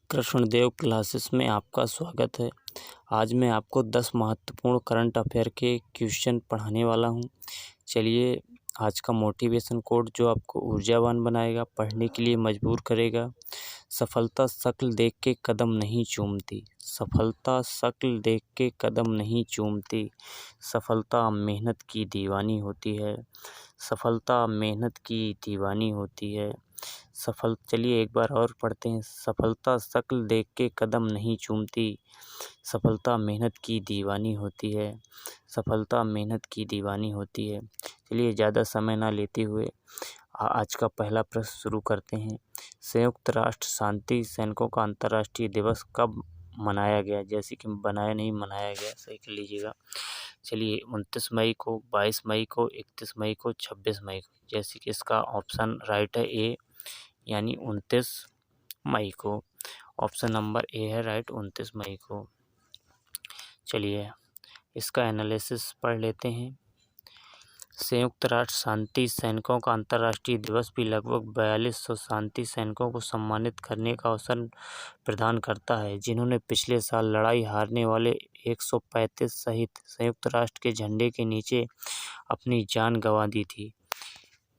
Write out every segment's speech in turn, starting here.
Krishnadeva classes में आपका स्वागत है। आज मैं आपको 10 महत्वपूर्ण करंट अफेयर के क्वेश्चन पढ़ाने वाला हूं। चलिए, आज का मोटिवेशन कोट जो आपको ऊर्जावान बनाएगा, पढ़ने के लिए मजबूर करेगा। सफलता शक्ल देख के कदम नहीं चूमती। सफलता शक्ल देख के कदम नहीं चूमती। सफलता मेहनत की दीवानी होती है। सफलता मेहनत की दीवानी होती है। चलिए एक बार और पढ़ते हैं। सफलता शक्ल देख के कदम नहीं चूमती। सफलता मेहनत की दीवानी होती है। सफलता मेहनत की दीवानी होती है। चलिए ज़्यादा समय ना लेते हुए आज का पहला प्रश्न शुरू करते हैं। संयुक्त राष्ट्र शांति सैनिकों का अंतर्राष्ट्रीय दिवस कब मनाया गया? जैसे कि बनाया नहीं, मनाया गया, सही कर लीजिएगा। चलिए 29 मई को, 22 मई को, 31 मई को, 26 मई को। जैसे कि इसका ऑप्शन राइट है ए, यानी 29 मई को। ऑप्शन नंबर ए है राइट, 29 मई को। चलिए इसका एनालिसिस पढ़ लेते हैं। संयुक्त राष्ट्र शांति सैनिकों का अंतर्राष्ट्रीय दिवस भी लगभग 4200 शांति सैनिकों को सम्मानित करने का अवसर प्रदान करता है, जिन्होंने पिछले साल लड़ाई हारने वाले 135 सहित संयुक्त राष्ट्र के झंडे के नीचे अपनी जान गंवा दी थी।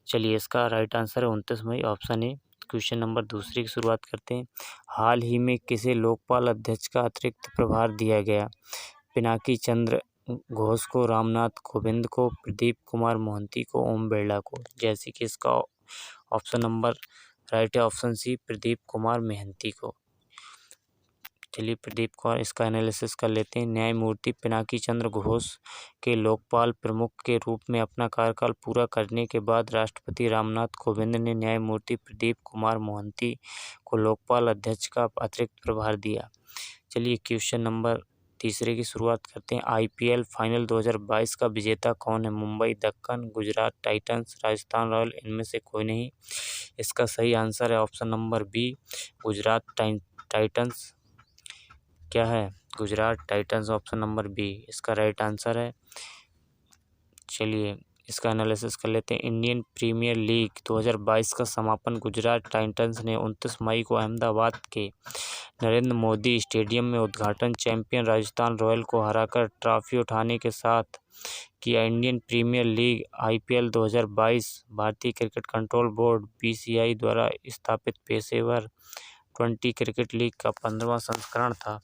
चलिए इसका राइट आंसर है 29 मई, ऑप्शन ए। क्वेश्चन नंबर दूसरे की शुरुआत करते हैं। हाल ही में किसे लोकपाल अध्यक्ष का अतिरिक्त प्रभार दिया गया? पिनाकी चंद्र घोष को, रामनाथ कोविंद को, प्रदीप कुमार मोहंती को, ओम बिरला को। जैसे कि इसका ऑप्शन नंबर राइट है, ऑप्शन सी, प्रदीप कुमार मोहंती को। चलिए प्रदीप कुमार, इसका एनालिसिस कर लेते हैं। न्यायमूर्ति पिनाकी चंद्र घोष के लोकपाल प्रमुख के रूप में अपना कार्यकाल पूरा करने के बाद राष्ट्रपति रामनाथ कोविंद ने न्यायमूर्ति प्रदीप कुमार मोहंती को लोकपाल अध्यक्ष का अतिरिक्त प्रभार दिया। चलिए क्वेश्चन नंबर तीसरे की शुरुआत करते हैं। IPL फाइनल 2022 का विजेता कौन है? मुंबई दक्कन, गुजरात टाइटंस, राजस्थान रॉयल, इनमें से कोई नहीं। इसका सही आंसर है option number B, Gujarat Titans. क्या है? Gujarat Titans, option number B इसका राइट आंसर है। चलिए इसका एनालिसिस कर लेते हैं। इंडियन प्रीमियर लीग 2022 का समापन गुजरात टाइटंस ने 29 मई को अहमदाबाद के नरेंद्र मोदी स्टेडियम में उद्घाटन चैंपियन राजस्थान रॉयल को हराकर ट्रॉफी उठाने के साथ किया। इंडियन प्रीमियर लीग IPL 2022 भारतीय क्रिकेट कंट्रोल बोर्ड BCI द्वारा स्थापित पेशेवर 20 क्रिकेट लीग का 15वां संस्करण था।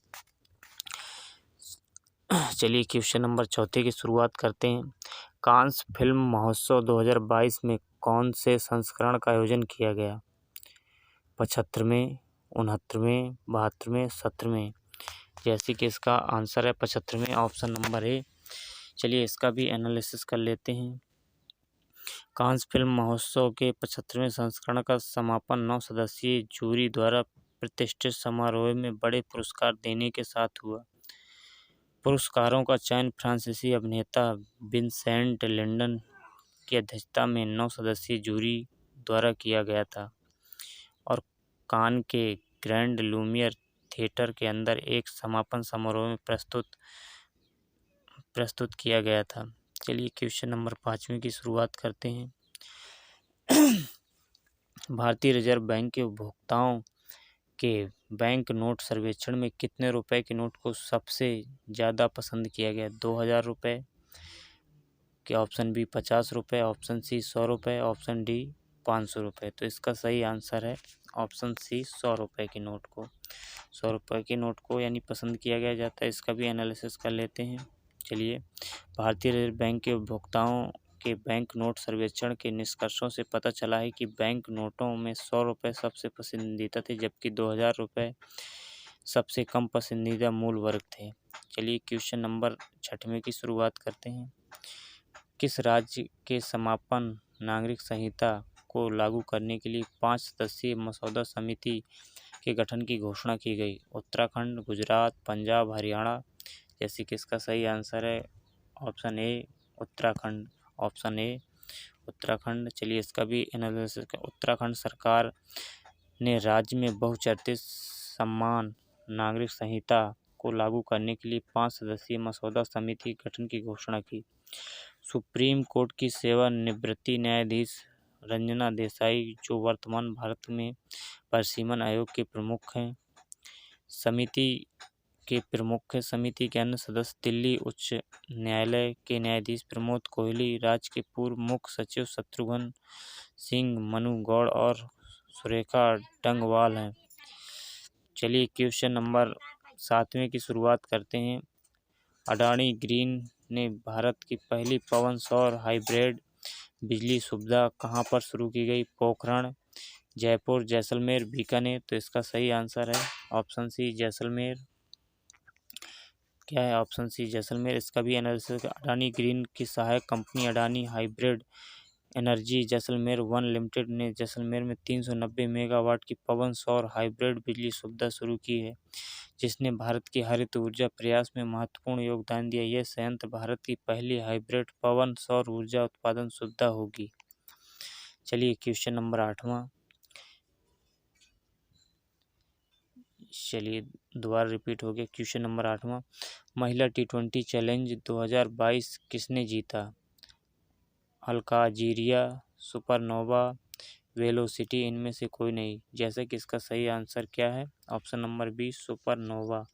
चलिए क्वेश्चन नंबर चौथे की शुरुआत करते हैं। कांस फिल्म महोत्सव 2022 में कौन से संस्करण का आयोजन किया गया? 75वें, 69वें, 72वें, 70वें। जैसे कि इसका आंसर है 75वें, ऑप्शन नंबर ए। चलिए इसका भी एनालिसिस कर लेते हैं। कांस फिल्म महोत्सव के 75वें संस्करण का समापन 9 सदस्यीय जूरी द्वारा प्रतिष्ठित समारोह में बड़े पुरस्कार देने के साथ हुआ। पुरस्कारों का चयन फ्रांसीसी अभिनेता विंसेंट लिंडन की अध्यक्षता में 9 सदस्यीय जूरी द्वारा किया गया था और कान के ग्रैंड लूमियर थिएटर के अंदर एक समापन समारोह में प्रस्तुत किया गया था। चलिए क्वेश्चन नंबर 5वें की शुरुआत करते हैं। भारतीय रिजर्व बैंक के उपभोक्ताओं के बैंक नोट सर्वेक्षण में कितने रुपए के नोट को सबसे ज़्यादा पसंद किया गया? 2000 रुपये के, ऑप्शन बी 50 रुपये, ऑप्शन सी 100 रुपये, ऑप्शन डी 500 रुपये। तो इसका सही आंसर है ऑप्शन सी, 100 रुपये के नोट को। 100 रुपये के नोट को यानी पसंद किया गया जाता है। इसका भी एनालिसिस कर लेते हैं। चलिए भारतीय रिजर्व बैंक के उपभोक्ताओं के बैंक नोट सर्वेक्षण के निष्कर्षों से पता चला है कि बैंक नोटों में 100 रुपये सबसे पसंदीदा थे, जबकि 2000 रुपये सबसे कम पसंदीदा मूल वर्ग थे। चलिए क्वेश्चन नंबर 6वें की शुरुआत करते हैं। किस राज्य के समापन नागरिक संहिता को लागू करने के लिए 5 सदस्यीय मसौदा समिति के गठन की घोषणा की गई? उत्तराखंड, गुजरात, पंजाब, हरियाणा। जैसे कि इसका सही आंसर है option A, Uttarakhand, option A, Uttarakhand. चलिए इसका भी एनालिसिस कर। उत्तराखंड सरकार ने राज्य में बहुचर्चित समान नागरिक संहिता को लागू करने के लिए 5 सदस्यीय मसौदा समिति के गठन की घोषणा की। सुप्रीम कोर्ट की सेवानिवृत्त न्यायाधीश रंजना देसाई, जो वर्तमान भारत में परिसीमन आयोग के प्रमुख हैं, समिति के प्रमुख समिति के अन्य सदस्य दिल्ली उच्च न्यायालय के न्यायाधीश प्रमोद कोहली, राज्य के पूर्व मुख्य सचिव शत्रुघ्न सिंह, मनु गौड़ और सुरेखा डंगवाल हैं। चलिए क्वेश्चन नंबर 7वें की शुरुआत करते हैं। अडानी ग्रीन ने भारत की पहली पवन सौर हाइब्रिड बिजली सुविधा कहाँ पर शुरू की गई? पोखरण, जयपुर, जैसलमेर, बीकानेर। तो इसका सही आंसर है ऑप्शन सी जैसलमेर। क्या है? Option C Jaisalmer. इसका भी एनालिसिस। अडानी ग्रीन की सहायक company Adani hybrid energy Jaisalmer one limited ने जैसलमेर में 390 मेगावाट की पवन सौर हाइब्रिड बिजली सुविधा शुरू की है, जिसने भारत की हरित ऊर्जा प्रयास में महत्वपूर्ण योगदान दिया। यह संयंत्र भारत की पहली हाइब्रिड पवन सौर ऊर्जा उत्पादन सुविधा होगी। चलिए क्वेश्चन नंबर 8वां। चलिए दोबारा रिपीट हो गया। क्वेश्चन नंबर 8वां। महिला T20 चैलेंज 2022 किसने जीता? अल्काजीरिया, सुपरनोवा, वेलोसिटी। इनमें से कोई नहीं। जैसे कि इसका सही आंसर क्या है? Option number B supernova.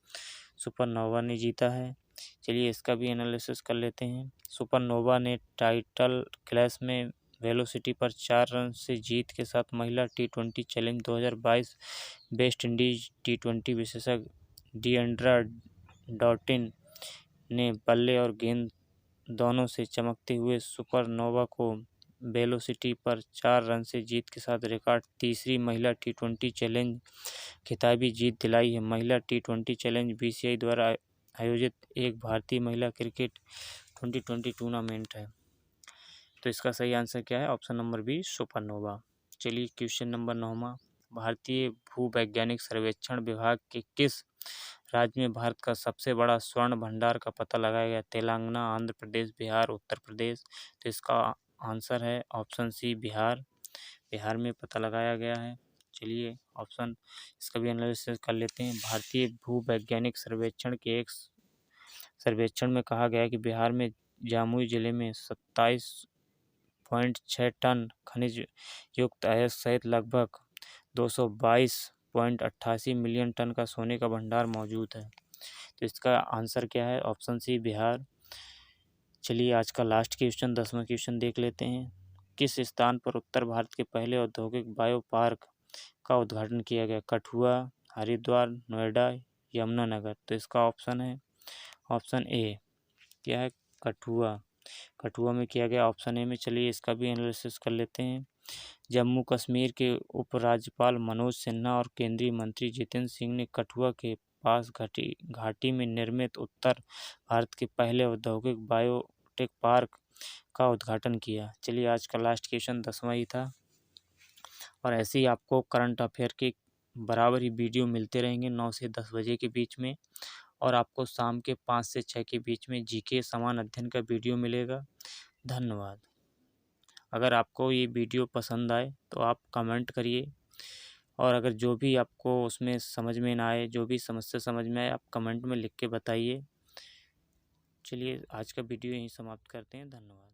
Supernova ने जीता है। चलिए इसका भी एनालिसिस कर लेते हैं। सुपरनोवा ने टाइटल क्लैश में वेलोसिटी पर 4 रन से जीत के साथ महिला T20 challenge 2022 West Indies T20 विशेषज्ञ डिएंड्रा डॉटिन ने बल्ले और गेंद दोनों से चमकते हुए सुपरनोवा को वेलोसिटी पर 4 रन से जीत के साथ रिकॉर्ड तीसरी महिला T20 चैलेंज खिताबी जीत दिलाई है। महिला T20 चैलेंज BCCI द्वारा आयोजित एक भारतीय महिला क्रिकेट 2020 टूर्नामेंट है। तो इसका सही आंसर क्या है? Option number B supernova. चलिए क्वेश्चन नंबर 9वां। भारतीय भूवैज्ञानिक सर्वेक्षण विभाग के किस राज्य में भारत का सबसे बड़ा स्वर्ण भंडार का पता लगाया गया? तेलंगाना, आंध्र प्रदेश, बिहार, उत्तर प्रदेश। तो इसका आंसर है ऑप्शन सी बिहार। बिहार में पता लगाया गया है। चलिए ऑप्शन इसका भी एनालिसिस कर लेते हैं। भारतीय भूवैज्ञानिक सर्वेक्षण के एक सर्वेक्षण में कहा गया कि बिहार में जमुई जिले में 27.6 टन खनिज युक्त अयस्क सहित लगभग 222.88 मिलियन टन का सोने का भंडार मौजूद है। तो इसका आंसर क्या है? Option C Bihar. चलिए आज का लास्ट क्वेश्चन 10वां क्वेश्चन देख लेते हैं। किस स्थान पर उत्तर भारत के पहले औद्योगिक बायो पार्क का उद्घाटन किया गया? कठुआ, हरिद्वार, नोएडा, यमुनानगर। तो इसका ऑप्शन है ऑप्शन ए। क्या है? कठुआ। कठुआ में किया गया ऑप्शन ए में। चलिए इसका भी एनालिसिस कर लेते हैं। जम्मू कश्मीर के उपराज्यपाल मनोज सिन्हा और केंद्रीय मंत्री जितेंद्र सिंह ने कठुआ के पास घाटी में निर्मित उत्तर भारत के पहले औद्योगिक बायोटेक पार्क का उद्घाटन किया। चलिए आज का लास्ट क्वेश्चन 10वां ही था। और ऐसे ही आपको करंट अफेयर के बराबर ही वीडियो मिलते रहेंगे 9 से 10 बजे के बीच में। और आपको शाम के 5 से 6 के बीच में जीके समान अध्ययन का वीडियो मिलेगा। धन्यवाद। अगर आपको ये वीडियो पसंद आए तो आप कमेंट करिए, और अगर जो भी आपको उसमें समझ में ना आए, जो भी समस्या समझ में आए, आप कमेंट में लिख के बताइए। चलिए आज का वीडियो यहीं समाप्त करते हैं। धन्यवाद।